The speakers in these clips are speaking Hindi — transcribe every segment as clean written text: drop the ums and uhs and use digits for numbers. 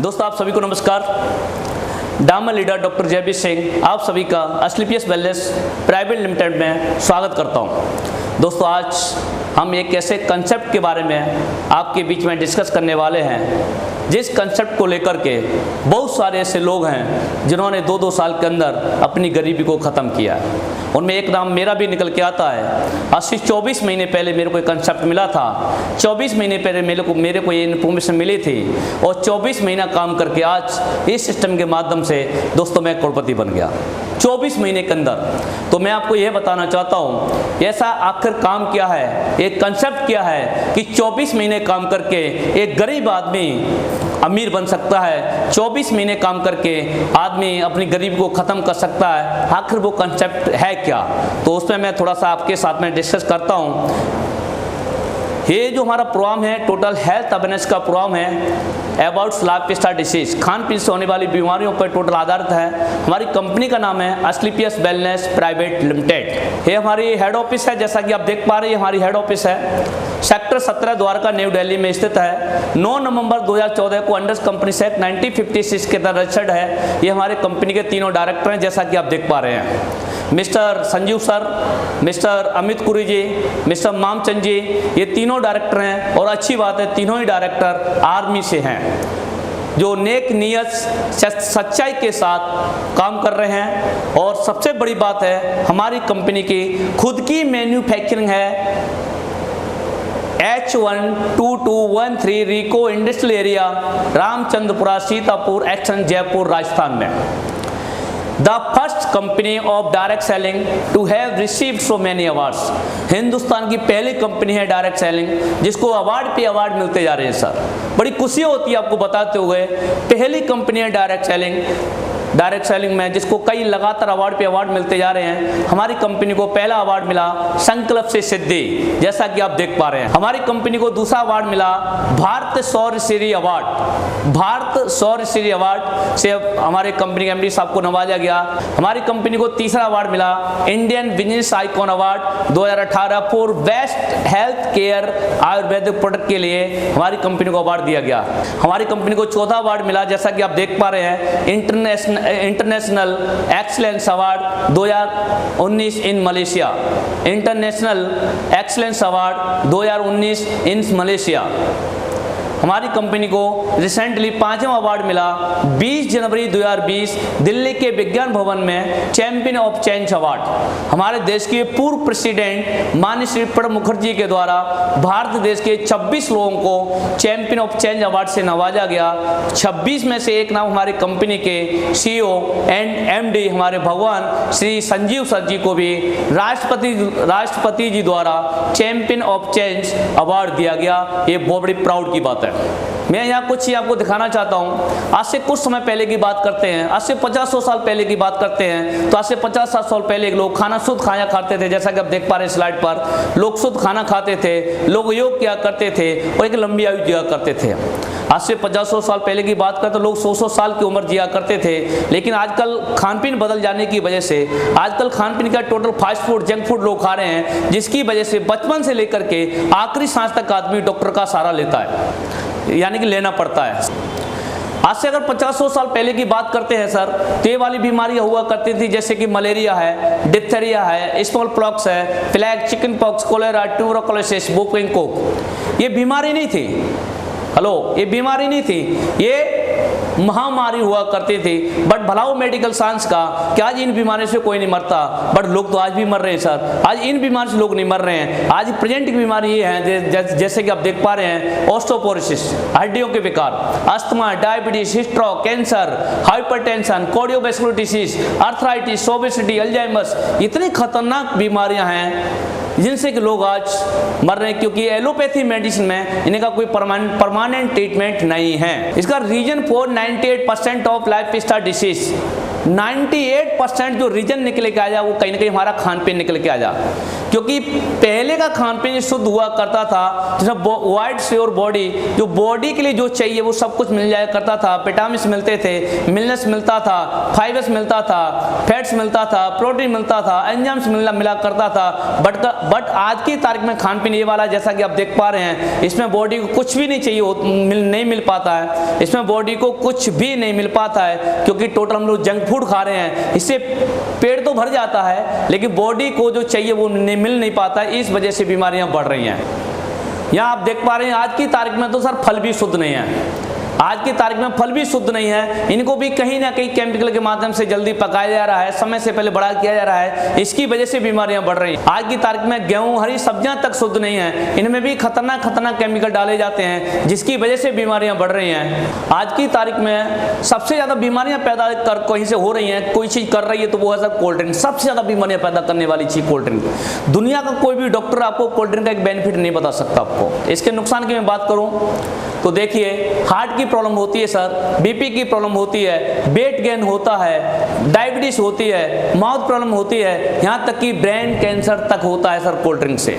दोस्तों आप सभी को नमस्कार। Diamond leader doctor Jaibir Singh आप सभी का एसलीपीएस वेलनेस प्राइवेट लिमिटेड में स्वागत करता हूं। दोस्तों आज हम एक ऐसे कंसेप्ट के बारे में आपके बीच में डिस्कस करने वाले हैं जिस कंसेप्ट को लेकर के बहुत सारे ऐसे लोग हैं जिन्होंने 2-2 साल के अंदर अपनी गरीबी को ख़त्म किया है। उनमें एक नाम मेरा भी निकल के आता है। आज से 24 महीने पहले मेरे को एक कंसेप्ट मिला था। 24 महीने पहले मेरे को ये इन्फॉर्मेशन मिली थी और 24 महीना काम करके आज इस सिस्टम के माध्यम से दोस्तों मैं करोड़पति बन गया 24 महीने के अंदर। तो मैं आपको यह बताना चाहता हूँ ऐसा आखिर काम क्या है, एक कंसेप्ट क्या है कि 24 महीने काम करके एक गरीब आदमी अमीर बन सकता है। 24 महीने काम करके आदमी अपनी गरीबी को ख़त्म कर सकता है। आखिर वो कंसेप्ट है क्या, तो उसमें मैं थोड़ा सा आपके साथ में डिस्कस करता हूँ। ये जो हमारा प्रोग्राम है टोटल हेल्थ अवेयरनेस का प्रोग्राम है अबाउट लाइफस्टाइल डिसीज, खान पीन से होने वाली बीमारियों पर टोटल आधारित है। हमारी कंपनी का नाम है एसलीपीएस वेलनेस प्राइवेट लिमिटेड। ये हमारी हेड ऑफिस है, जैसा कि आप देख पा रहे हैं हमारी हेड ऑफिस है सेक्टर 17 द्वारका न्यू दिल्ली में स्थित है। 9 नवंबर 2014 को अंडर कंपनी एक्ट 1956 के तहत रजिस्टर्ड है। ये हमारे कंपनी के तीनों डायरेक्टर हैं, जैसा कि आप देख पा रहे हैं mister Sanjeev sir, mister Amit कुरी जी, मिस्टर मामचंद जी, ये तीनों डायरेक्टर हैं। और अच्छी बात है तीनों ही डायरेक्टर आर्मी से हैं जो नेक नियत सच्चाई के साथ काम कर रहे हैं। और सबसे बड़ी बात है हमारी कंपनी की खुद की मैन्युफैक्चरिंग है H12213 RIICO industrial area Ramchandrapura Sitapur एक्शन जयपुर राजस्थान में। The first company of direct selling to have received so many awards। Hindustan की पहली कंपनी है डायरेक्ट सेलिंग जिसको अवार्ड पे अवार्ड मिलते जा रहे हैं सर। बड़ी खुशी होती है आपको बताते हुए, पहली कंपनी है डायरेक्ट सेलिंग में जिसको कई लगातार अवार्ड पे अवार्ड मिलते जा रहे हैं। हमारी कंपनी को पहला अवार्ड मिला संकल्प से सिद्धि, जैसा कि आप देख पा रहे हैं। हमारी कंपनी को दूसरा अवार्ड मिला भारत सौर श्री अवार्ड। भारत सौर श्री अवार्ड से हमारे कंपनी के एमडी साहब को नवाजा गया। हमारी कंपनी को तीसरा अवार्ड मिला Indian business icon award 2018 for best health care Ayurvedic product के लिए हमारी कंपनी को अवार्ड दिया गया। हमारी कंपनी को चौथा अवार्ड मिला, जैसा कि आप देख पा रहे हैं international excellence award 2019 in Malaysia. International excellence award 2019 in Malaysia. हमारी कंपनी को रिसेंटली 5वां अवार्ड मिला 20 जनवरी 2020 दिल्ली के विज्ञान भवन में चैंपियन ऑफ चेंज अवार्ड। हमारे देश के पूर्व प्रेसिडेंट माननीय श्री प्रणब मुखर्जी के द्वारा भारत देश के 26 लोगों को चैंपियन ऑफ चेंज अवार्ड से नवाजा गया। 26 में से एक नाम हमारी कंपनी के सीईओ एंड एमडी हमारे भगवान श्री संजीव सर जी को भी राष्ट्रपति जी द्वारा चैंपियन ऑफ चेंज अवार्ड दिया गया। ये बहुत बड़ी प्राउड की बात है। मैं यहाँ कुछ ही आपको दिखाना चाहता हूँ। आज से कुछ समय पहले की बात करते हैं, आज से 50-100 साल पहले की बात करते हैं, तो आज से 50-60 साल पहले लोग खाना शुद्ध खाया खाते थे। जैसा कि आप देख पा रहे हैं स्लाइड पर, लोग शुद्ध खाना खाते थे, लोग योग किया करते थे और एक लंबी आयु जिया करते थे। आज से 50-100 साल पहले की बात करते तो लोग 100 साल की उम्र जिया करते थे। लेकिन आजकल खान पीन बदल जाने की वजह से आजकल खान पीन का total fast food junk food लोग खा रहे हैं, जिसकी वजह से बचपन से लेकर के आखिरी सांस तक आदमी डॉक्टर का सहारा लेता है, यानी कि लेना पड़ता है। आज से अगर 50-100 साल पहले की बात करते हैं सर, तो ये वाली बीमारियां हुआ करती थी जैसे कि मलेरिया है, डिप्थेरिया है, स्मॉल पॉक्स है, plague, chicken pox, cholera, tuberculosis, whooping cough. ये बीमारी नहीं थी, ये बीमारी नहीं थी, ये महामारी हुआ करती थी। बट भलाओ मेडिकल साइंस का कि आज इन बीमारी से कोई नहीं मरता, बट लोग तो आज भी मर रहे हैं सर। आज इन बीमारी से लोग नहीं मर रहे हैं। आज प्रेजेंट की बीमारी ये है जैसे कि आप देख पा रहे हैं ऑस्टियोपोरोसिस, हड्डियों के विकार, asthma, diabetes, stroke, cancer, hypertension, cardiovascular disease, arthritis, obesity, Alzheimer's. इतनी खतरनाक बीमारियां हैं जिनसे कि लोग आज मर रहे हैं, क्योंकि एलोपैथी मेडिसिन में इनका कोई परमानेंट ट्रीटमेंट नहीं है। इसका reason for 98% of lifestyle disease 98% जो रीजन निकल के आ जा वो कहीं ना कहीं हमारा खान पीन निकल के आ जा, क्योंकि पहले का खान पीन शुद्ध हुआ करता था, जिसमें वाइट श्योर बॉडी, जो बॉडी के लिए जो चाहिए वो सब कुछ मिल जाया करता था। विटामिन मिलते थे, मिनरल्स मिलता था, फाइबर्स मिलता था, फैट्स मिलता था, प्रोटीन मिलता था, एंजाइम्स मिला करता था। बट आज की तारीख में खान पीन ये वाला, जैसा कि आप देख पा रहे हैं, इसमें बॉडी को कुछ भी नहीं चाहिए, नहीं मिल पाता है, इसमें बॉडी को कुछ भी नहीं मिल पाता है, क्योंकि टोटल हम लोग जंक फूड खा रहे हैं। इससे पेट तो भर जाता है लेकिन बॉडी को जो चाहिए वो मिल नहीं पाता है, इस वजह से बीमारियां बढ़ रही हैं। यहाँ आप देख पा रहे हैं आज की तारीख में तो सर फल भी शुद्ध नहीं है, आज की तारीख में फल भी शुद्ध नहीं है, इनको भी कहीं ना कहीं केमिकल के माध्यम से जल्दी पकाया जा रहा है, समय से पहले बड़ा किया जा रहा है, इसकी वजह से बीमारियां बढ़ रही हैं। आज की तारीख में गेहूं, हरी सब्जियां तक शुद्ध नहीं है, इनमें भी खतरनाक केमिकल डाले जाते हैं, जिसकी वजह से बीमारियां बढ़ रही हैं। आज की तारीख में सबसे ज्यादा बीमारियां पैदा कर कहीं से हो रही हैं, कोई चीज कर रही है तो वो है सर कोल्ड ड्रिंक। सबसे ज्यादा बीमारियां पैदा करने वाली चीज कोल्ड ड्रिंक। दुनिया का कोई भी डॉक्टर आपको कोल्ड ड्रिंक का एक बेनिफिट नहीं बता सकता आपको। इसके नुकसान की मैं बात करूं तो देखिए, हार्ट की प्रॉब्लम होती है सर, बीपी की प्रॉब्लम होती है, वेट गेन होता है, डायबिटीज होती है, माउथ प्रॉब्लम होती है, यहाँ तक कि ब्रेन कैंसर तक होता है सर कोल्ड ड्रिंक से।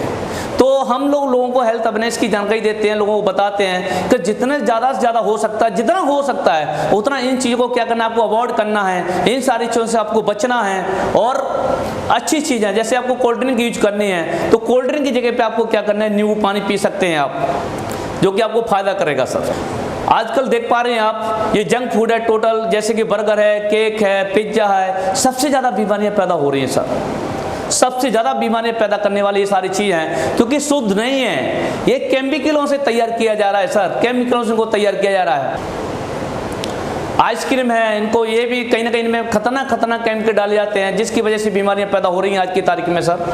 तो हम लोगों को हेल्थ अवेयरनेस की जानकारी देते हैं, लोगों को बताते हैं कि जितने ज़्यादा से ज़्यादा हो सकता है, जितना हो सकता है उतना इन चीज़ों को क्या करना है, आपको अवॉइड करना है, इन सारी चीज़ों से आपको बचना है। और अच्छी चीज़ें जैसे आपको कोल्ड ड्रिंक यूज करनी है तो कोल्ड ड्रिंक की जगह पे आपको क्या करना है, नींबू पानी पी सकते हैं आप, जो कि आपको फायदा करेगा सर। आजकल देख पा रहे हैं आप, ये जंक फूड है टोटल, जैसे कि बर्गर है, केक है, पिज्जा है, सबसे ज़्यादा बीमारियां पैदा हो रही हैं सर। सबसे ज़्यादा बीमारियां पैदा करने वाली ये सारी चीज़ हैं, क्योंकि शुद्ध नहीं है, ये केमिकलों से तैयार किया जा रहा है सर, केमिकलों से इनको तैयार किया जा रहा है। आइसक्रीम है, इनको ये भी कहीं ना कहीं इनमें खतरनाक केमिकल डाले जाते हैं, जिसकी वजह से बीमारियां पैदा हो रही हैं आज की तारीख में सर।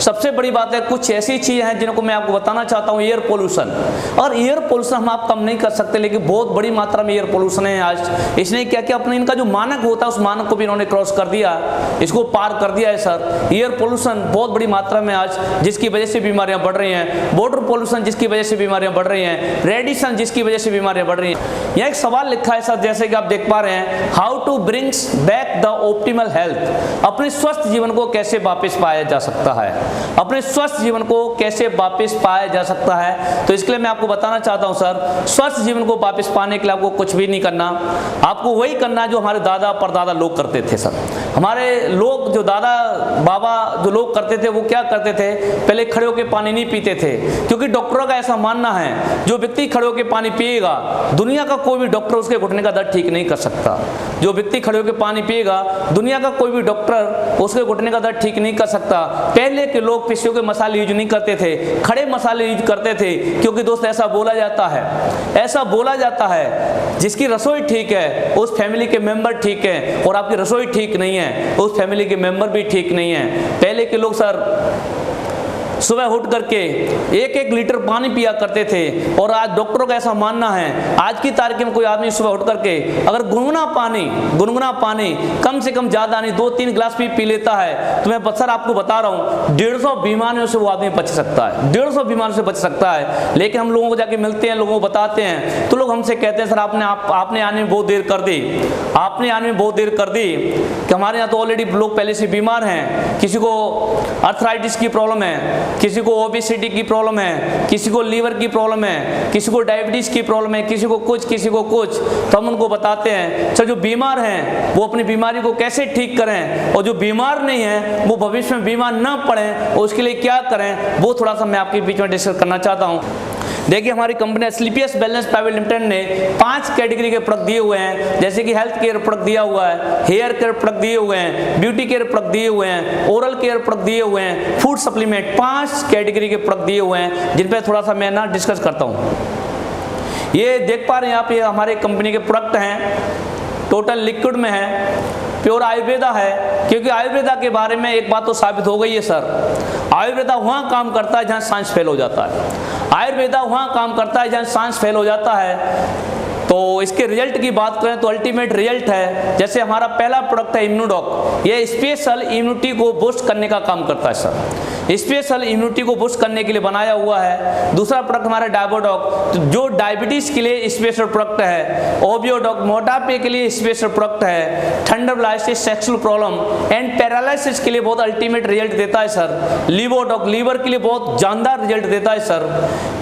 सबसे बड़ी बात है, कुछ ऐसी चीज़ें हैं जिनको मैं आपको बताना चाहता हूँ, एयर पोल्यूशन। और एयर पोल्यूशन हम आप कम नहीं कर सकते, लेकिन बहुत बड़ी मात्रा में एयर पोल्यूशन है आज। इसने क्या किया, अपने इनका जो मानक होता है उस मानक को भी इन्होंने क्रॉस कर दिया, इसको पार कर दिया है सर। एयर पोल्यूशन बहुत बड़ी मात्रा में आज, जिसकी वजह से बीमारियां बढ़ रही हैं। वाटर पोल्यूशन, जिसकी वजह से बीमारियां बढ़ रही हैं। रेडिएशन, जिसकी वजह से बीमारियां बढ़ रही हैं। यहाँ एक सवाल लिखा है सर, जैसे कि आप देख पा रहे हैं, how to brings back the optimal health. अपने स्वस्थ जीवन को कैसे वापस पाया जा सकता है, अपने स्वस्थ जीवन को कैसे वापस पाया जा सकता है। तो इसके लिए मैं आपको बताना चाहता हूं सर, स्वस्थ जीवन को वापस पाने के लिए आपको कुछ भी नहीं करना, आपको वही करना है जो हमारे दादा परदादा लोग करते थे सर। हमारे लोग जो दादा बाबा जो लोग करते थे वो क्या करते थे, पहले खड़े होकर पानी नहीं पीते थे, क्योंकि डॉक्टरों का ऐसा मानना है जो व्यक्ति खड़े होकर पानी पिएगा, दुनिया का कोई भी डॉक्टर उसके घुटने का दर्द ठीक नहीं कर सकता। जो व्यक्ति खड़े होकर पानी पिएगा, दुनिया का कोई भी डॉक्टर उसके घुटने का दर्द ठीक नहीं कर सकता। पहले के लोग पिस्सियों के मसाले यूज नहीं करते थे, खड़े मसाले यूज करते थे, क्योंकि दोस्त ऐसा बोला जाता है जिसकी रसोई ठीक है उस फैमिली के मेंबर ठीक है, और आपकी रसोई ठीक नहीं है उस फैमिली के मेंबर भी ठीक नहीं है। पहले के लोग सर सुबह उठ करके 1-1 लीटर पानी पिया करते थे, और आज डॉक्टरों का ऐसा मानना है, आज की तारीख में कोई आदमी सुबह उठ करके अगर गुनगुना पानी कम से कम ज़्यादा नहीं 2-3 गिलास भी पी लेता है, तो मैं सर आपको बता रहा हूँ 150 बीमारियों से वो आदमी बच सकता है, 150 बीमारियों से बच सकता है। लेकिन हम लोगों को जाके मिलते हैं, लोगों को बताते हैं, तो लोग हमसे कहते हैं सर आपने आने में बहुत देर कर दी, आपने आने में बहुत देर कर दी, कि हमारे यहाँ तो ऑलरेडी लोग पहले से बीमार हैं, किसी को आर्थराइटिस की प्रॉब्लम है, किसी को ओबेसिटी की प्रॉब्लम है, किसी को लीवर की प्रॉब्लम है, किसी को डायबिटीज की प्रॉब्लम है, किसी को कुछ। तो हम उनको बताते हैं सर जो बीमार हैं वो अपनी बीमारी को कैसे ठीक करें, और जो बीमार नहीं है वो भविष्य में बीमार ना पड़े, और उसके लिए क्या करें, वो थोड़ा सा मैं आपके बीच में डिस्कस करना चाहता हूँ। देखिए, हमारी कंपनी स्लीपियस वेलनेस प्राइवेट लिमिटेड ने 5 कैटेगरी के प्रोडक्ट दिए हुए हैं, जैसे कि हेल्थ केयर प्रोडक्ट दिया हुआ है, हेयर केयर प्रोडक्ट दिए हुए हैं, ब्यूटी केयर प्रोडक्ट दिए हुए हैं, ओरल केयर प्रोडक्ट दिए हुए हैं, फूड सप्लीमेंट, 5 कैटेगरी के प्रोडक्ट दिए हुए हैं, जिन पर थोड़ा सा मैं ना डिस्कस करता हूँ। ये देख पा रहे हैं आप, ये हमारे कंपनी के प्रोडक्ट हैं, टोटल लिक्विड में है, प्योर आयुर्वेदा है, क्योंकि आयुर्वेदा के बारे में एक बात तो साबित हो गई है सर, आयुर्वेदा वहाँ काम करता है जहाँ साइंस फेल हो जाता है, आयुर्वेदा वहाँ काम करता है जहाँ साइंस फेल हो जाता है। तो इसके रिजल्ट की बात करें तो अल्टीमेट रिजल्ट है, जैसे हमारा पहला प्रोडक्ट है इम्यूनोडॉक, ये स्पेशल इम्यूनिटी को बूस्ट करने का काम करता है सर। स्पेशल इम्यूनिटी को बूस्ट करने के लिए बनाया हुआ है। दूसरा प्रोडक्ट हमारा डायबोडॉक जो डायबिटीज के लिए स्पेशल प्रोडक्ट है। ओबियोडॉक मोटापे के लिए स्पेशल प्रोडक्ट है। थंडरब्लाइटिस सेक्सुअल प्रॉब्लम एंड पैरालिसिस के लिए बहुत अल्टीमेट रिजल्ट देता है सर। लिवोडॉक लीवर के लिए बहुत जानदार रिजल्ट देता है सर।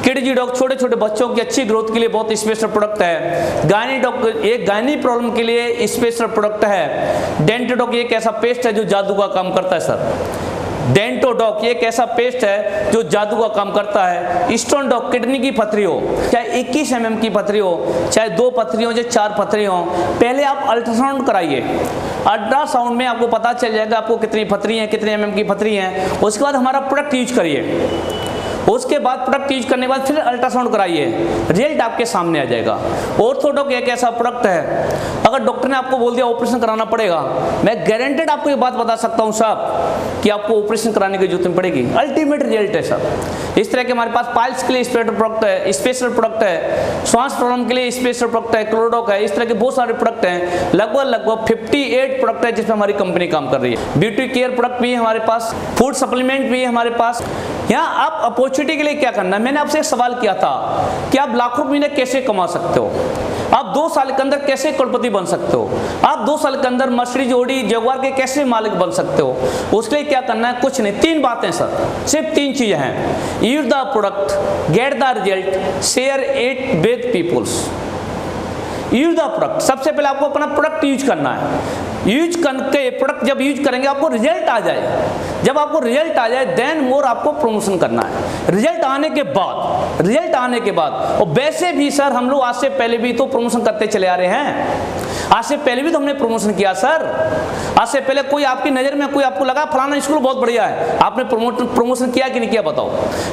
किडजीडॉक छोटे छोटे बच्चों की अच्छी ग्रोथ के लिए बहुत स्पेशल प्रोडक्ट है। गायनीडॉक एक गायनी प्रॉब्लम के लिए स्पेशल प्रोडक्ट है। डेंटोडॉक एक ऐसा पेस्ट है जो जादू का काम करता है सर। डेंटोडॉक ये एक ऐसा पेस्ट है जो जादू का काम करता है। स्टोनडॉक किडनी की पथरी हो, चाहे 21 mm की पथरी हो, चाहे 2 पथरी हो, चाहे 4 पथरी हो, पहले आप अल्ट्रासाउंड कराइए। अल्ट्रासाउंड में आपको पता चल जाएगा आपको कितनी पथरी है, कितने mm की पथरी है। उसके बाद हमारा प्रोडक्ट यूज करिए। उसके बाद प्रोडक्ट यूज करने के बाद फिर अल्ट्रासाउंड कराइए, रिजल्ट आपके सामने आ जाएगा। ऑर्थोडॉक एक ऐसा प्रोडक्ट है, अगर डॉक्टर ने आपको बोल दिया ऑपरेशन कराना पड़ेगा, मैं गारंटेड आपको ये बात बता सकता हूँ साहब कि आपको ऑपरेशन कराने की जरूरत नहीं पड़ेगी। अल्टीमेट रिजल्ट है सर। इस तरह के हमारे पास पाइल्स के लिए स्पेशल प्रोडक्ट है, स्पेशल प्रोडक्ट है। श्वास प्रॉब्लम के लिए स्पेशल प्रोडक्ट है, क्लोरोडॉक है। इस तरह के बहुत सारे प्रोडक्ट हैं, लगभग 58 प्रोडक्ट है जिसमें हमारी कंपनी काम कर रही है। ब्यूटी केयर प्रोडक्ट भी है हमारे पास, फूड सप्लीमेंट भी है हमारे पास। यहाँ आप अपॉर्चुनिटी के लिए क्या करना है, मैंने आपसे एक सवाल किया था कि आप लाखों महीने कैसे कमा सकते हो, आप 2 साल के अंदर कैसे करोड़पति बन सकते हो, आप 2 साल के अंदर मर्सिडीज ऑडी जगुआर के कैसे मालिक बन सकते हो। उसके लिए क्या करना है, कुछ नहीं, 3 बातें सर, सिर्फ 3 चीजें हैं। Use the product, get the result, share it with peoples. Use the product, सबसे पहले आपको अपना प्रोडक्ट यूज करना है। यूज करके प्रोडक्ट जब यूज करेंगे आपको रिजल्ट आ जाए, जब आपको रिजल्ट आ जाए देन मोर आपको प्रमोशन करना है। रिजल्ट आने के बाद और वैसे भी सर हम लोग आज से पहले भी तो प्रमोशन करते चले आ रहे हैं। आज से पहले भी तो हमने प्रमोशन किया सर। आज से पहले कोई आपकी नजर में कोई आपको लगा फलाना स्कूल बहुत बढ़िया है, आपने प्रमोशन किया कि नहीं किया बताओ।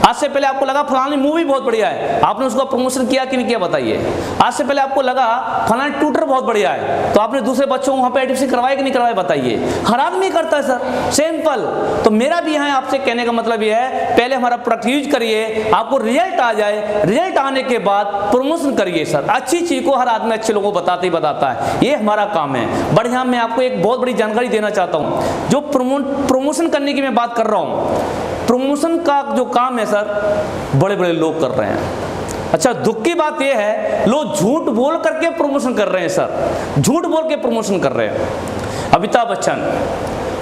आज से पहले आपको लगा फलानी मूवी बहुत बढ़िया है, आपने उसका प्रमोशन किया कि नहीं किया बताइए। आज से पहले आपको लगा फलाना ट्यूटर बहुत बढ़िया है, तो आपने दूसरे बच्चों को वहां पे एडमिशन करवाया कि नहीं करवाया बताइए। हर आदमी करता है सर, सिंपल। तो मेरा भी यहाँ आपसे कहने का मतलब यह है, पहले हमारा प्रोडक्ट यूज करिए, आपको रिजल्ट आ जाए, रिजल्ट आने के बाद प्रमोशन करिए सर। अच्छी चीज को हर आदमी अच्छे लोगों को बताते ही बताता है, ये हमारा काम है। बढ़िया, मैं आपको एक बहुत बड़ी जानकारी देना चाहता हूँ। जो प्रमोशन करने की मैं बात कर रहा हूँ, प्रमोशन का जो काम है सर बड़े बड़े लोग कर रहे हैं। अच्छा, दुख की बात यह है लोग झूठ बोल करके प्रमोशन कर रहे हैं सर, झूठ बोल के प्रमोशन कर रहे हैं। अमिताभ बच्चन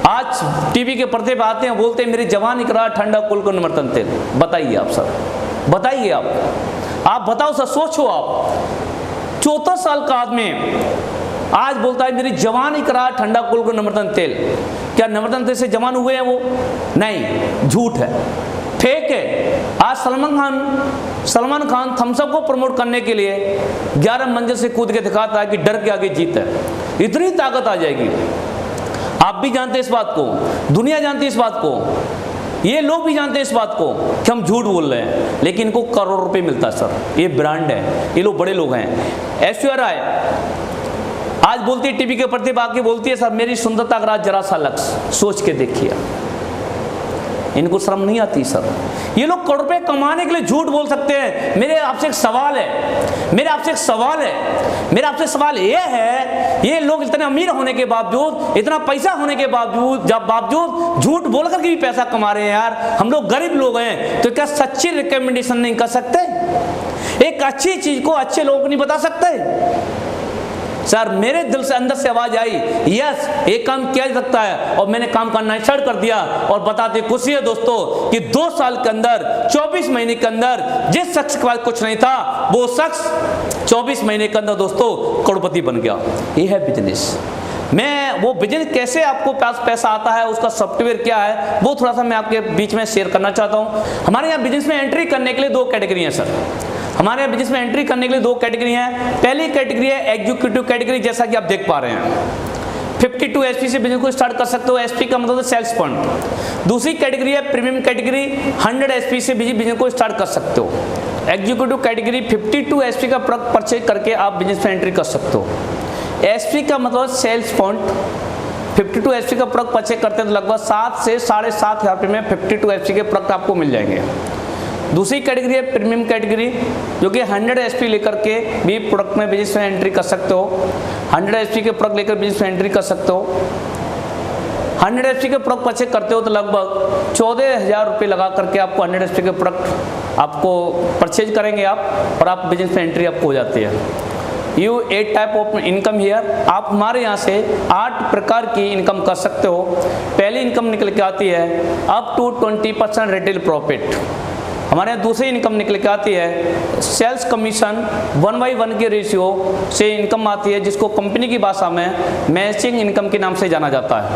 आज टीवी के पर्दे पे आते हैं, बोलते हैं मेरी जवानी करा ठंडा कुलकुल नमर्तन तेल। बताइए आप सर, बताइए आप बताओ सर, सोचो आप, 14 साल का आदमी आज बोलता है मेरी जवानी करा ठंडा कुलकुल नमर्तन तेल। क्या नमर्तन तेल से जवान हुए हैं वो? नहीं, झूठ है, फेक है। आज सलमान खान थम्सअप को प्रमोट करने के लिए 11 मंजिल से कूद के दिखाता है कि डर के आगे जीत है। इतनी ताकत आ जाएगी। आप भी जानते हैं इस बात को, दुनिया जानती है इस बात को, ये लोग भी जानते हैं इस बात को कि हम झूठ बोल रहे हैं, लेकिन इनको करोड़ रुपए मिलता है सर। ये ब्रांड है, ये लोग बड़े लोग हैं। ऐश्वर्या राय आज बोलती है टीवी के पर्दे पे आके बोलती है सर मेरी सुंदरता का राज जरा सा लक्ष्य। सोच के देखिए, इनको शर्म नहीं आती सर। ये लोग करोड़ रुपए कमाने के लिए झूठ बोल सकते हैं। मेरे आपसे एक सवाल है, मेरा आपसे सवाल ये है, ये लोग इतने अमीर होने के बावजूद, इतना पैसा होने के बावजूद झूठ बोल करके भी पैसा कमा रहे हैं यार। हम लोग गरीब लोग हैं, तो क्या सच्ची रिकमेंडेशन नहीं कर सकते? एक अच्छी चीज को अच्छे लोग नहीं बता सकते? सर मेरे दिल से अंदर से आवाज आई, यस ये काम किया जा सकता है, और मैंने काम करना स्टार्ट कर दिया। और बताते खुशी है दोस्तों कि 2 साल के अंदर, 24 महीने के अंदर जिस शख्स के पास कुछ नहीं था, वो शख्स 24 महीने के अंदर दोस्तों करोड़पति बन गया। ये है बिजनेस। मैं वो बिजनेस कैसे आपको पास पैसा आता है, उसका सॉफ्टवेयर क्या है, वो थोड़ा सा मैं आपके बीच में शेयर करना चाहता हूँ। हमारे यहाँ बिजनेस में एंट्री करने के लिए 2 कैटेगरी है सर। हमारे बिजनेस में एंट्री करने के लिए 2 कैटेगरी हैं। पहली कैटेगरी है एग्जीक्यूटिव कैटेगरी, जैसा कि आप देख पा रहे हैं। 52 एसपी से बिजनेस को स्टार्ट कर सकते हो। एसपी का मतलब सेल्स पॉइंट। दूसरी कैटेगरी है प्रीमियम कैटेगरी, 100 एसपी से बिजनेस को स्टार्ट कर सकते हो। एग्जीक्यूटिव कैटेगरी 52 एसपी का प्रोडक्ट परचेज करके आप बिजनेस में एंट्री कर सकते हो। एसपी का मतलब सेल्स पॉइंट। 52 एसपी का प्रोडक्ट परचेज करते हैं तो लगभग 7 से 7,500 रुपये में 52 एसपी के प्रोडक्ट आपको मिल जाएंगे। दूसरी कैटेगरी है प्रीमियम कैटेगरी, जो कि 100 एसपी लेकर के भी प्रोडक्ट में बिजनेस में एंट्री कर सकते हो। 100 एसपी के प्रोडक्ट लेकर बिजनेस में एंट्री कर सकते हो। 100 HP के प्रोडक्ट परचेज करते हो तो लगभग 14,000 रुपये लगा करके आपको 100 HP के प्रोडक्ट आपको परचेज करेंगे आप, और आप बिजनेस में एंट्री आपको हो जाती है। You 8 type of income here, आप हमारे यहाँ से 8 प्रकार की इनकम कर सकते हो। पहली इनकम निकल के आती है अप टू 20% रिटेल प्रॉफिट। हमारे यहाँ दूसरी इनकम निकल के आती है सेल्स कमीशन 1/1 के रेशियो से इनकम आती है, जिसको कंपनी की भाषा में मैचिंग इनकम के नाम से जाना जाता है।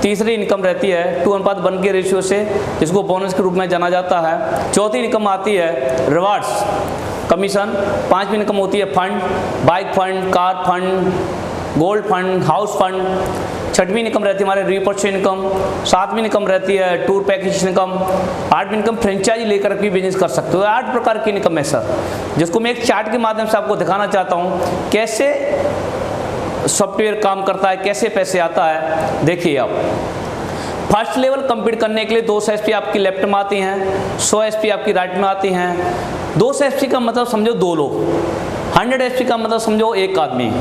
तीसरी इनकम रहती है 2:1 के रेशियो से, जिसको बोनस के रूप में जाना जाता है। चौथी इनकम आती है रिवार्ड्स कमीशन। पांचवी इनकम होती है fund, bike fund, car fund, gold fund, house fund. छठवीं इनकम रहती है हमारे रीपर्चेज इनकम। सातवीं इनकम रहती है टूर पैकेज इनकम। आठवीं इनकम फ्रेंचाइजी लेकर भी बिजनेस कर सकते हो। 8 प्रकार की इनकम है सर, जिसको मैं एक चार्ट के माध्यम से आपको दिखाना चाहता हूँ कैसे सॉफ्टवेयर काम करता है, कैसे पैसे आता है। देखिए आप, फर्स्ट लेवल कंप्लीट करने के लिए 200 HP आपकी लेफ्ट में आती हैं, 100 HP आपकी राइट में आती हैं। 200 HP का मतलब समझो 2 लोग, 100 HP का मतलब समझो 1 आदमी।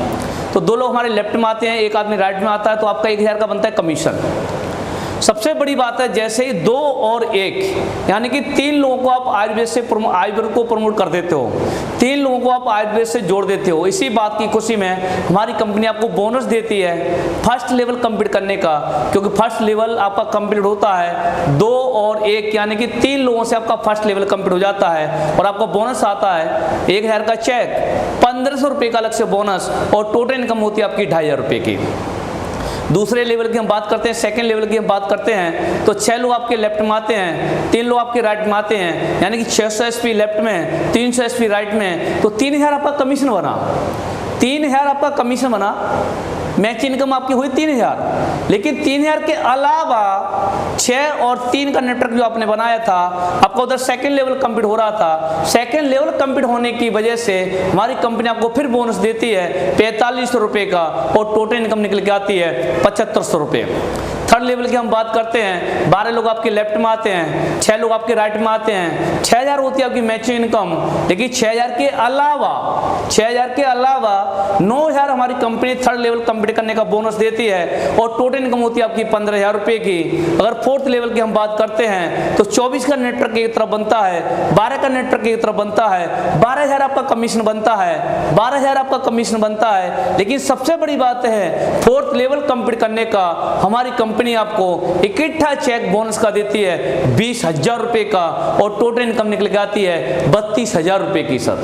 तो 2 लोग हमारे लेफ्ट में आते हैं, 1 आदमी राइट में आता है, तो आपका 1000 का बनता है कमीशन। सबसे बड़ी बात है जैसे ही 2 और 1 यानी कि 3 लोगों को आप आयुर्वेद से आयुर्वेद को प्रमोट कर देते हो, 3 लोगों को आप आयुर्वेद से जोड़ देते हो। इसी बात की खुशी में हमारी कंपनी आपको बोनस देती है फर्स्ट लेवल कंप्लीट करने का, क्योंकि फर्स्ट लेवल आपका कंप्लीट होता है 2 और 1 यानी कि 3 लोगों से आपका फर्स्ट लेवल कंप्लीट हो जाता है, और आपको बोनस आता है 1000 का चेक, 1500 रुपये का अलग से बोनस, और टोटल इनकम होती है आपकी 2500 रुपये की। दूसरे लेवल की हम बात करते हैं, सेकंड लेवल की हम बात करते हैं, तो 6 लोग आपके लेफ्ट में आते हैं, 3 लोग आपके राइट में आते हैं, यानी कि 600 SP लेफ्ट में, 300 SP राइट में, तो 3000 आपका कमीशन बना। 3000 आपका कमीशन बना, मैच इनकम आपकी हुई 3000। लेकिन 3000 के अलावा 6 और 3 का नेटवर्क जो आपने बनाया था, आपका उधर सेकंड लेवल कंप्लीट हो रहा था। सेकंड लेवल कंप्लीट होने की वजह से हमारी कंपनी आपको फिर बोनस देती है 4500 रुपये का, और टोटल इनकम निकल के आती है 7500 रुपये। थर्ड लेवल की हम बात करते हैं, 12 लोग आपके लेफ्ट में आते हैं, 6 लोग आपके राइट में आते हैं, 6000 होती है आपकी मैचिंग इनकम। लेकिन 6000 के अलावा 9000 हमारी कंपनी थर्ड लेवल कंप्लीट करने का बोनस देती है, और टोटल इनकम होती है आपकी 15000 रुपये की। अगर फोर्थ लेवल की हम बात करते हैं तो 24 का नेटवर्क एक तरफ बनता है, 12 का नेटवर्क एक तरफ बनता है, 12000 आपका कमीशन बनता है, 12000 आपका कमीशन बनता है। लेकिन सबसे बड़ी बात है फोर्थ लेवल कंप्लीट करने का हमारी कंपनी आपको इकट्ठा चेक बोनस का देती है 20000 रुपये का, और टोटल इनकम निकल के आती है 32000 रुपये की। सर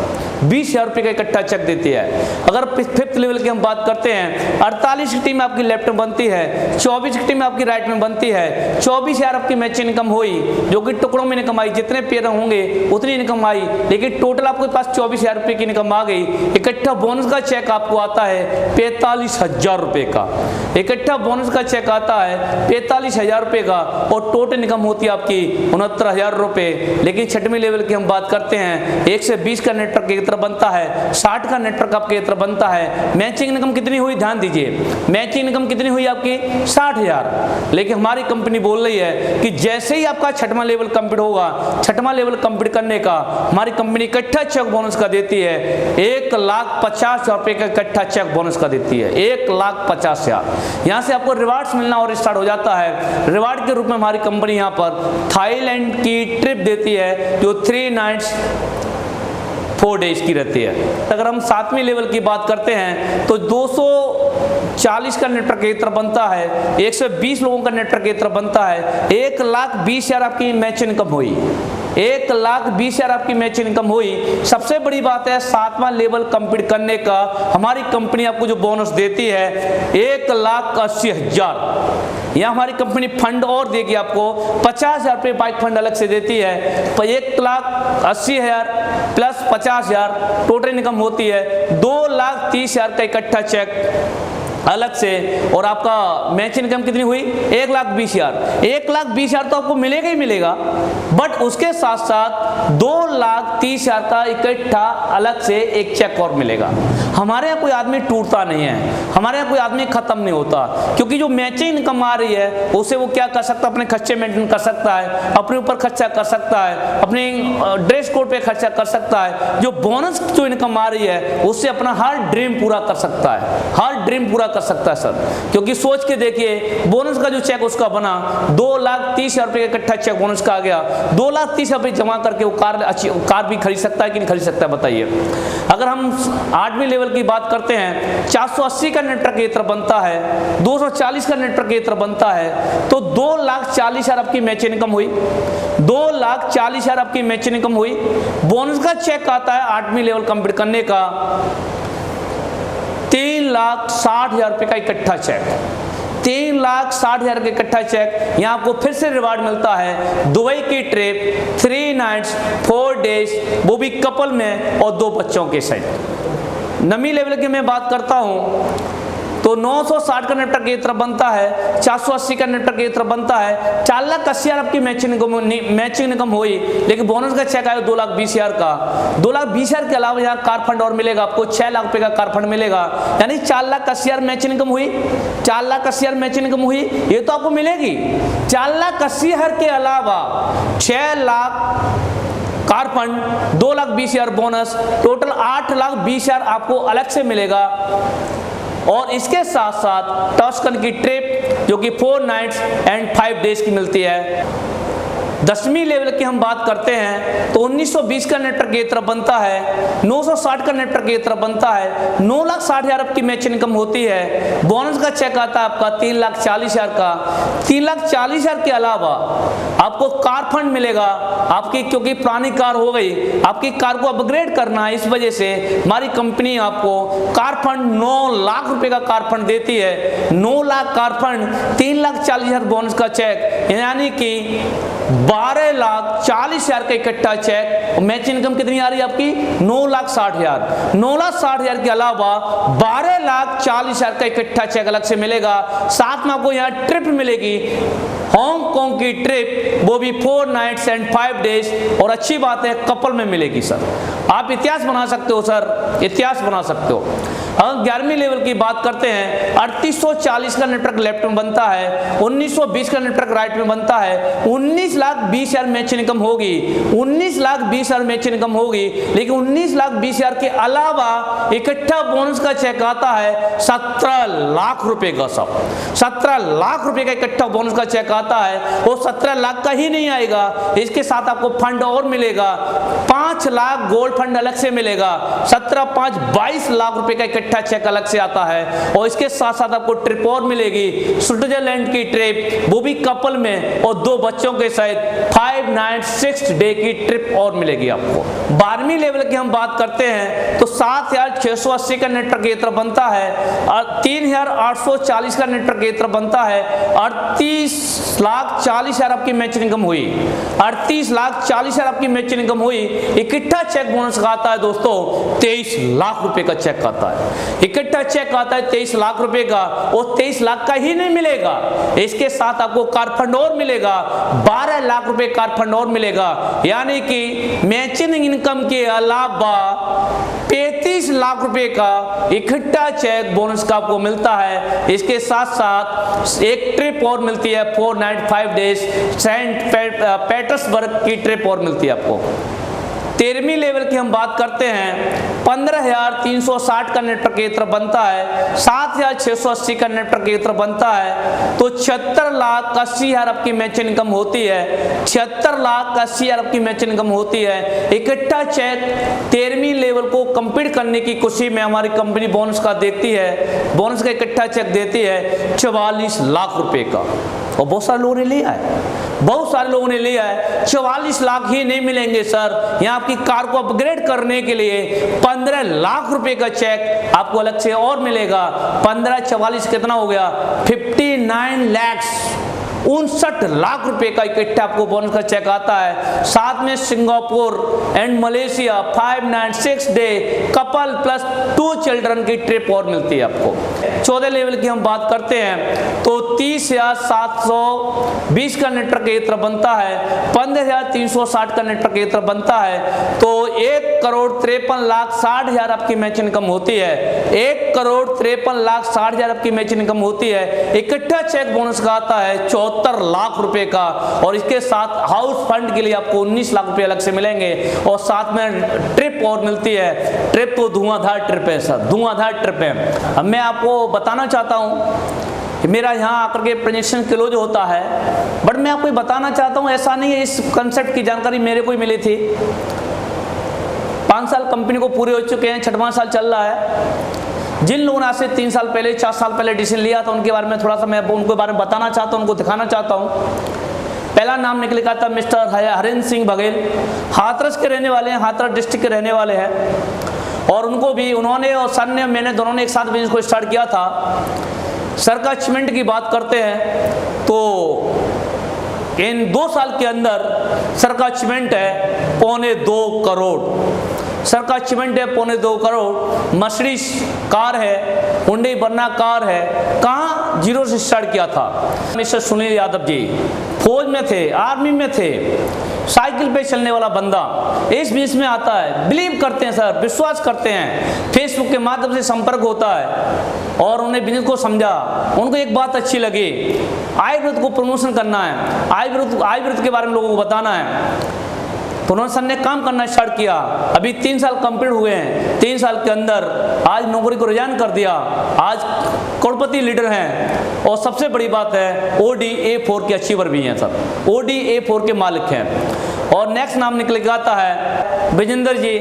20000 रुपये का इकट्ठा चेक देती है। अगर फिफ्थ लेवल की हम बात करते हैं, 48 की टीम आपकी लेफ्ट में बनती है, 24 की टीम आपकी राइट में बनती है, 24000 आपकी मैच इनकम हुई, जो कि टुकड़ों में इनकम आई, जितने पेयर होंगे उतनी इनकम आई, लेकिन टोटल आपके पास 24000 रुपये की इनकम आ गई। इकट्ठा बोनस का चेक आपको आता है 45000 रुपये का, इकट्ठा बोनस का चेक आता है 45000 रुपये का, और टोटल इनकम होती है आपकी 69000 रुपये। लेकिन छठवीं लेवल की हम बात करते हैं, 1 से 20 का नेटवर्क एक तरफ बनता है, 60 का नेटवर्क आपके एक तरफ बनता है। मैचिंग इनकम कितनी हुई, ध्यान दीजिए, मैचिंग इनकम कितनी हुई आपकी 60000। लेकिन हमारी कंपनी बोल रही है कि जैसे ही आपका छठवां लेवल कंप्लीट होगा, छठवां लेवल कंप्लीट करने का हमारी कंपनी इकट्ठा चेक बोनस का देती है 1,50,000 रुपये का इकट्ठा चेक बोनस का देती है 1,50,000। यहाँ से आपको रिवार्ड्स मिलना और स्टार्ट हो जाता है। रिवार्ड के रूप में हमारी कंपनी यहाँ पर थाईलैंड की ट्रिप देती है, जो 3 नाइट्स 4 डेज की रहती है। अगर हम 7वीं लेवल की बात करते हैं तो 240 का नेटवर्क एक तरफ बनता है, 120 लोगों का नेटवर्क एक तरफ बनता है, 1,20,000 आपकी मैच इनकम हुई, 1,20,000 आपकी मैच इनकम हुई। सबसे बड़ी बात है 7वां लेवल कंप्लीट करने का हमारी कंपनी आपको जो बोनस देती है 1,80,000। यहाँ हमारी कंपनी फंड और देगी आपको 50,000 रुपये बाइक फंड अलग से देती है, 1,80,000 प्लस 50,000 टोटल इनकम होती है 2,30,000 का इकट्ठा चेक अलग से। और आपका मैच इनकम कितनी हुई 1,20,000। 1,20,000 तो आपको मिलेगा ही मिलेगा, बट उसके साथ साथ 2,30,000 का इकट्ठा अलग से एक चेक और मिलेगा। हमारे यहाँ कोई आदमी टूटता नहीं है, हमारे यहाँ कोई आदमी खत्म नहीं होता, क्योंकि जो मैचिंग इनकम आ रही है उससे वो क्या कर सकता है, अपने खर्चे मेंटेन कर सकता है, अपने ऊपर खर्चा कर सकता है, अपने ड्रेस कोड पे खर्चा कर सकता है। जो बोनस जो इनकम आ रही है उससे अपना हर ड्रीम पूरा कर सकता है, हर ड्रीम पूरा कर सकता है सर, क्योंकि सोच के देखिए बोनस का जो चेक उसका बना 2,30,000 रुपये का इकट्ठा चेक बोनस का आ गया, 2,30,000 रुपये जमा करके वो कार भी खरीद सकता है कि नहीं खरीद सकता है बताइए। अगर हम 8वीं लेवल की बात करते हैं, 480 का नेट ट्रक क्षेत्र बनता है, 240 का नेट ट्रक क्षेत्र बनता है, तो 2,40,000 आपकी मैच इनकम हुई, 2,40,000 आपकी मैच इनकम हुई। बोनस का चेक आता है 8वीं लेवल कंप्लीट करने का 3,60,000 रुपये का इकट्ठा चेक, 3,60,000 का इकट्ठा चेक। यहाँ आपको फिर से रिवार्ड मिलता है दुबई की ट्रिप 3 नाइट्स 4 डेज, वो भी कपल में और 2 बच्चों के साथ। नवी लेवल की मैं बात करता हूँ तो 960 का नेट ट्रक क्षेत्र बनता है, 480 का नेट ट्रक क्षेत्र बनता है, 4,80,000 आपकी मैचिंग इनकम हुई, लेकिन बोनस का चेक आया 2,20,000 का। 2,20,000 के अलावा यहाँ कार फंड और मिलेगा आपको, 6 लाख रुपए का कार फंड मिलेगा, यानी 4,80,000 मैचिंग इनकम हुई, 4,80,000 मैचिंग इनकम हुई, ये तो आपको मिलेगी। 4,80,000 के अलावा 6 lakh car fund, 2,20,000 bonus, total 8,20,000 आपको अलग से मिलेगा। और इसके साथ साथ टस्कन की ट्रिप जो कि 4 नाइट्स एंड 5 डेज की मिलती है। 10वीं लेवल की हम बात करते हैं तो 1920 का नेट ट्रक क्षेत्र बनता है, 960 का नेट ट्रक क्षेत्र बनता है, 9,60,000 आपकी मैच इनकम होती है। बोनस का चेक आता है आपका 3,40,000 का। 3,40,000 के अलावा आपको कार फंड मिलेगा आपकी, क्योंकि पुरानी कार हो गई, आपकी कार को अपग्रेड करना है, इस वजह से हमारी कंपनी आपको कार फंड 9 लाख रुपए का कार फंड देती है। 9 लाख कार फंड, 3,40,000 बोनस का चेक, यानी कि 12,40,000 का इकट्ठा चेक। मैच इनकम कितनी आ रही है आपकी? 9,60,000। 9,60,000 के अलावा 12,40,000 का इकट्ठा चेक अलग से मिलेगा। साथ में आपको यहाँ ट्रिप मिलेगी, हांगकांग की ट्रिप, वो भी 4 नाइट्स एंड 5 डेज, और अच्छी बात है कपल में मिलेगी सर। आप इतिहास बना सकते हो सर, इतिहास बना सकते हो। अगर 11वीं लेवल की बात करते हैं, 3840 का नेट ट्रक लेफ्ट में बनता है, 1920 का नेट ट्रक राइट में बनता है, 19,20,000 मैच इनकम होगी, 19,20,000 मैच इनकम होगी, लेकिन 19,20,000 के अलावा इकट्ठा बोनस का चेक आता है 17 लाख रुपए का। सब 17 लाख रुपए का इकट्ठा बोनस का चेक आता है। वो 17 लाख का ही नहीं आएगा, इसके साथ आपको फंड और मिलेगा, 5 लाख गोल्ड फंड अलग से मिलेगा, 17 5 22 लाख रुपए का इकट्ठा चेक अलग से आता है। और इसके साथ साथ आपको ट्रिप और मिलेगी, स्विट्जरलैंड की ट्रिप, वो भी कपल में और 2 बच्चों के साथ 5 नाइट 6 डे की ट्रिप और मिलेगी आपको। 12वीं लेवल की हम बात करते हैं तो 7,680 का नेट ट्रक क्षेत्र बनता है, और 3,840 का नेट ट्रक क्षेत्र बनता है, 38,40,000 आपकी मैच इनकम हुई, 38,40,000 आपकी मैच इनकम हुई। इकट्ठा चेक बोनस का आता है दोस्तों 23 लाख रुपए का चेक आता है, इकट्ठा चेक आता है 23 लाख रुपए का। और 23 लाख का ही नहीं मिलेगा, इसके साथ आपको कार फंड और मिलेगा, 12 लाख रुपए कार फंड और मिलेगा, यानी कि मैचिंग इनकम के अलावा 35 लाख रुपए का इकट्ठा चेक बोनस का आपको मिलता है। इसके साथ साथ एक ट्रिप और मिलती है, 4 नाइट 5 डेज सेंट पीटर्सबर्ग की ट्रिप और मिलती है आपको। 13वीं लेवल की हम बात करते हैं, 15,360 का नेट ट्रक क्षेत्र बनता है, 7,680 का नेट ट्रक क्षेत्र बनता है, तो 76,80,000 आपकी मैच इनकम होती है, 76,80,000 आपकी मैच इनकम होती है। इकट्ठा चेक 13वीं लेवल को कंप्लीट करने की खुशी में हमारी कंपनी बोनस का देखती है, बोनस का इकट्ठा चेक देती है 44 लाख रुपए का। और बहुत सारे लोगों ने लिया है, बहुत सारे लोगों ने लिया है। 44 लाख ही नहीं मिलेंगे सर, यहाँ आपकी कार को अपग्रेड करने के लिए 15 लाख रुपए का चेक आपको अलग से और मिलेगा। 15 44 कितना हो गया? 59 lakhs, 59 लाख रुपए का इकट्ठा आपको बोनस का चेक आता है। साथ में Singapore and Malaysia 5 night 6 day couple plus 2 children की ट्रिप और मिलती है आपको। 14 लेवल की हम बात करते हैं तो 30,720 का नेट ट्रक क्षेत्र बनता है, 15,360 का नेट ट्रक क्षेत्र बनता है, तो 1,53,60,000 आपकी मैच इनकम होती है, 1,53,60,000 आपकी मैच इनकम होती है। इकट्ठा चेक बोनस का आता है 74 लाख रुपए का, और इसके साथ हाउस फंड के लिए आपको 19 लाख रुपए अलग से मिलेंगे, और साथ में ट्रिप और मिलती है। ट्रिप तो धुआंधार ट्रिप है सर, धुआंधार ट्रिप है। अब मैं आपको बताना चाहता हूँ कि मेरा यहाँ आकर के प्रेजेंटेशन क्लोज होता है, बट मैं आपको बताना चाहता हूँ ऐसा नहीं है, इस कंसेप्ट की जानकारी मेरे को ही मिली थी। 5 साल कंपनी को पूरे हो चुके हैं, 6वां साल चल रहा है। जिन लोगों ने आज से 3 साल पहले 4 साल पहले डिसीजन लिया था उनके बारे में थोड़ा सा मैं उनके बारे में बताना चाहता हूँ, उनको दिखाना चाहता हूँ। पहला नाम निकल का था मिस्टर हरिंद्र सिंह बघेल, हाथरस के रहने वाले हैं, हाथरस डिस्ट्रिक्ट के रहने वाले हैं। और उनको भी उन्होंने और सर ने मैंने दोनों ने एक साथ बिजनेस को स्टार्ट किया था। सर का अचीवमेंट की बात करते हैं तो इन 2 साल के अंदर सर का अचीवमेंट है 2.25 करोड़। सर का अचीवमेंट है 2.25 करोड़। मर्सिडीज कार है, हुंडई वर्ना कार है। कहाँ? 0 से स्टार्ट किया था। मिस्टर सुनील यादव जी फौज में थे, आर्मी में थे, साइकिल पे चलने वाला बंदा इस बिजनेस में आता है। बिलीव करते हैं सर, विश्वास करते हैं, फेसबुक के माध्यम से संपर्क होता है और उन्हें बिजनेस को समझा। उनको एक बात अच्छी लगी, आयुर्वेद को प्रमोशन करना है, आयुर्वेद के बारे में लोगों को बताना है। तो उन्होंने सर ने काम करना स्टार्ट किया। अभी 3 साल कंप्लीट हुए हैं। 3 साल के अंदर आज नौकरी को रिजाइन कर दिया, आज करोड़पति लीडर हैं। और सबसे बड़ी बात है ODA4 के अचीवर भी हैं सर, ODA4 के मालिक हैं। और नेक्स्ट नाम निकल के आता है विजेंद्र जी,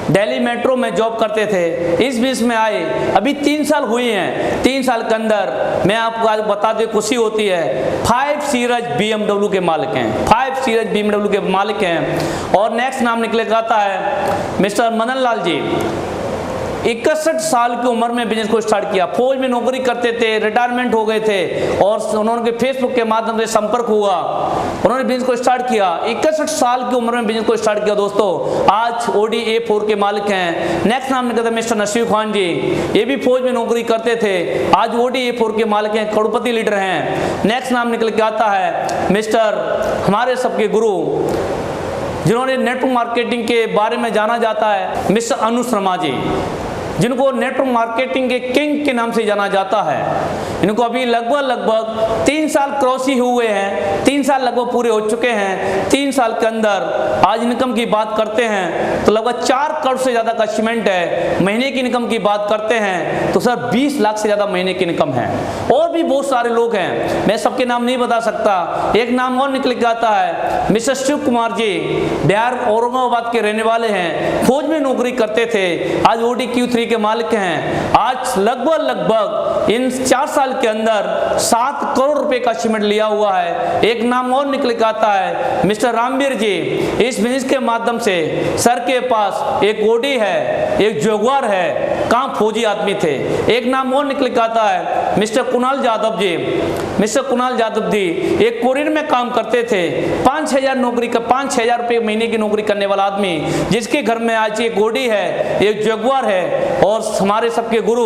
दिल्ली मेट्रो में जॉब करते थे, इस बीच में आए, अभी 3 साल हुए हैं। 3 साल के अंदर मैं आपको आज बता दें, खुशी होती है, 5 सीरीज BMW के मालिक हैं, 5 सीरीज BMW के मालिक हैं। और नेक्स्ट नाम निकले आता है मिस्टर मदन लाल जी, 61 साल की उम्र में बिजनेस को स्टार्ट किया। फौज में नौकरी करते थे, रिटायरमेंट हो गए थे और उन्होंने फेसबुक के माध्यम से संपर्क हुआ, उन्होंने बिजनेस को स्टार्ट किया। 61 साल की उम्र में बिजनेस को स्टार्ट किया दोस्तों, आज ODA4 के मालिक हैं। नेक्स्ट नाम निकलता है मिस्टर नसीर खान जी, ये भी फौज में नौकरी करते थे, आज ODA4 के मालिक हैं, करोड़पति लीडर हैं। नेक्स्ट नाम निकल के आता है मिस्टर हमारे सबके गुरु, जिन्होंने नेटवर्क मार्केटिंग के बारे में जाना जाता है, मिस्टर अनु शर्मा जी, जिनको नेटवर्क मार्केटिंग के किंग के नाम से जाना जाता है। इनको अभी लगभग 3 साल क्रॉस ही हुए हैं, 3 साल लगभग पूरे हो चुके हैं। 3 साल के अंदर आज इनकम की बात करते हैं तो लगभग 4 करोड़ से ज़्यादा का अचीवमेंट है। महीने की इनकम की बात करते हैं तो सर 20 लाख से ज़्यादा महीने की इनकम है। और भी बहुत सारे लोग हैं, मैं सबके नाम नहीं बता सकता। एक नाम और निकल के आता है मिस्टर शिव कुमार जी, बिहार औरंगाबाद के रहने वाले हैं, फौज में नौकरी करते थे, आज ODQ3 के मालिक हैं। आज लगभग इन 4 साल के अंदर 7 करोड़ रुपए का अचीवमेंट लिया हुआ है। एक नाम और निकल के आता है मिस्टर रामवीर जी, इस बिजनेस के माध्यम से सर के पास एक ओडी है, एक जगुआर है, कहाँ फौजी आदमी थे। एक नाम और निकल के आता है मिस्टर कुणाल यादव जी, मिस्टर कुणाल यादव जी एक कोरियर में काम करते थे, 5,000 नौकरी का 5,000 रुपये महीने की नौकरी करने वाला आदमी, जिसके घर में आज एक ओडी है, एक जगुआर है। और हमारे सबके गुरु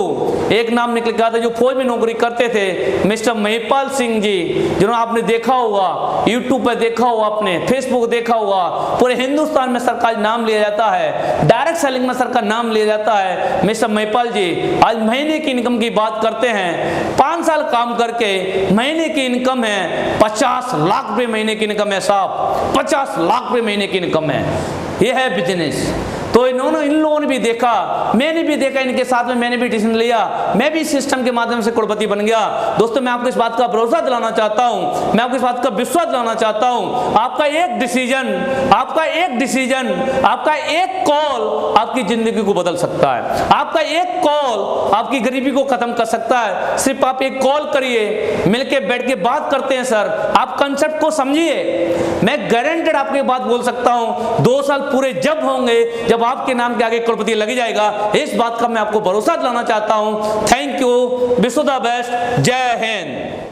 एक नाम निकल के आता है जो फौज में नौकरी करते थे, मिस्टर महिपाल सिंह जी, जिन्होंने आपने देखा होगा, यूट्यूब पर देखा होगा, आपने फेसबुक देखा होगा, पूरे हिंदुस्तान में सर का नाम लिया जाता है, डायरेक्ट सेलिंग में सर का नाम लिया जाता है मिस्टर महिपाल जी। आज महीने की इनकम की बात करते हैं, 5 साल काम करके महीने की इनकम है 50 लाख रुपए महीने की इनकम है साहब, 50 लाख रुपए महीने की इनकम है। यह है बिजनेस। तो इन लोगों ने भी देखा, मैंने भी देखा, इनके साथ में मैंने भी डिसीजन लिया, मैं भी सिस्टम के माध्यम से करोड़पति बन गया। दोस्तों मैं आपको इस बात का भरोसा दिलाना चाहता हूं, मैं आपको इस बात का विश्वास दिलाना चाहता हूं, आपका एक डिसीजन, आपका एक कॉल आपकी जिंदगी को बदल सकता है, आपका एक कॉल आपकी गरीबी को खत्म कर सकता है। सिर्फ आप एक कॉल करिए, मिलके बैठ के बात करते हैं सर, आप कंसेप्ट को समझिए। मैं गारंटेड आपको बात बोल सकता हूं, 2 साल पूरे जब होंगे जब आपके नाम के आगे करोड़पति लग जाएगा, इस बात का मैं आपको भरोसा दिलाना चाहता हूं। Thank you, wish you the best, जय हिंद।